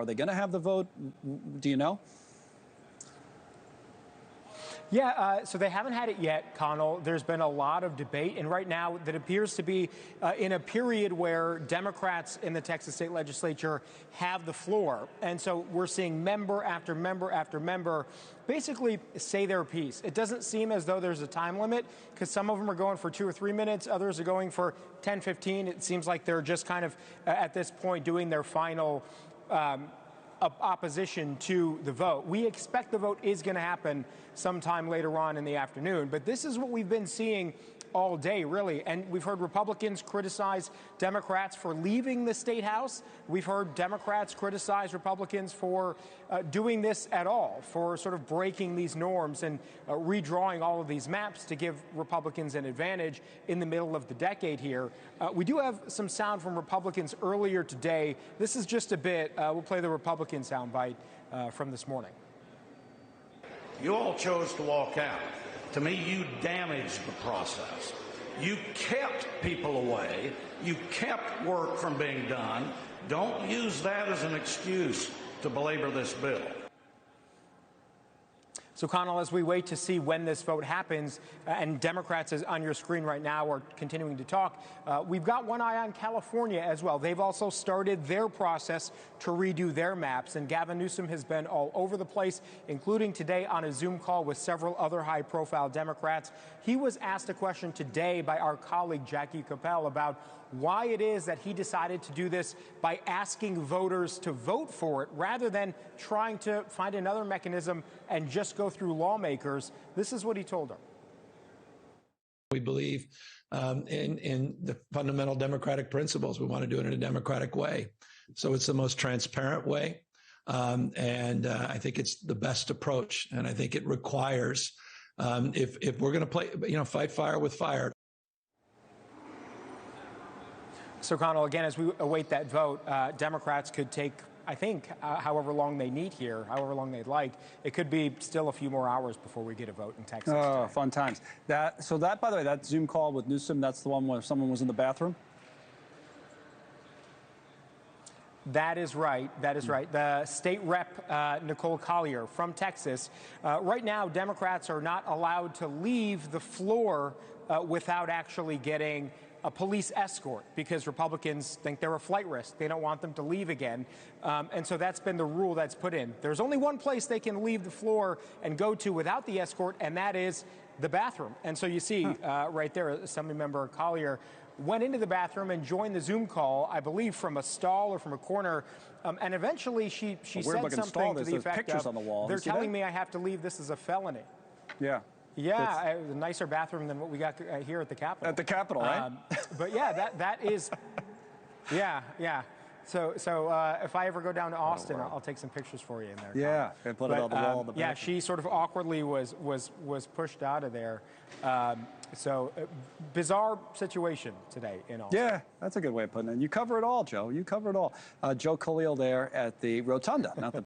Are they going to have the vote? Do you know? Yeah, so they haven't had it yet, Connell. There's been a lot of debate, and right now that appears to be in a period where Democrats in the Texas state legislature have the floor. And so we're seeing member after member after member basically say their piece. It doesn't seem as though there's a time limit, because some of them are going for 2 or 3 minutes, others are going for 10, 15. It seems like they're just kind of, at this point, doing their final opposition to the vote. We expect the vote is going to happen sometime later on in the afternoon, but this is what we've been seeing all day, really. And we've heard Republicans criticize Democrats for leaving the state house. We've heard Democrats criticize Republicans for doing this at all, for sort of breaking these norms and redrawing all of these maps to give Republicans an advantage in the middle of the decade here. We do have some sound from Republicans earlier today. This is just a bit. We'll play the Republican soundbite from this morning. You all chose to walk out. To me, you damaged the process. You kept people away. You kept work from being done. Don't use that as an excuse to belabor this bill. So, Connell, as we wait to see when this vote happens, and Democrats is on your screen right now are continuing to talk, we've got one eye on California as well. They've also started their process to redo their maps, and Gavin Newsom has been all over the place, including today on a Zoom call with several other high-profile Democrats. He was asked a question today by our colleague Jackie Capel about why it is that he decided to do this by asking voters to vote for it rather than trying to find another mechanism and just go through lawmakers. This is what he told her. We believe in the fundamental democratic principles. We want to do it in a democratic way. So it's the most transparent way. And I think it's the best approach. And I think it requires, if we're going to fight fire with fire. So, Connell, again, as we await that vote, Democrats could take, I think, however long they need here, however long they'd like. It could be still a few more hours before we get a vote in Texas. Oh, fun times. By the way, that Zoom call with Newsom, that's the one where someone was in the bathroom? That is right. That is right. The state rep, Nicole Collier from Texas. Right now, Democrats are not allowed to leave the floor without actually getting a police escort, because Republicans think they're a flight risk. They don't want them to leave again. And so that's been the rule that's put in. There's only one place they can leave the floor and go to without the escort, and that is the bathroom. And so you see right there, Assemblymember Collier went into the bathroom and joined the Zoom call, I believe, from a stall or from a corner. And eventually she said something to the effect of, on the wall. they're telling me I have to leave. This is a felony. Yeah. Yeah, a nicer bathroom than what we got here at the Capitol. At the Capitol, right? But yeah, that is, yeah. So if I ever go down to Austin, I'll take some pictures for you in there. Yeah, and put it on the wall in the bathroom. Yeah, she sort of awkwardly was pushed out of there. Bizarre situation today in Austin. Yeah, that's a good way of putting it. You cover it all, Joe. You cover it all. Joe Khalil there at the Rotunda, not the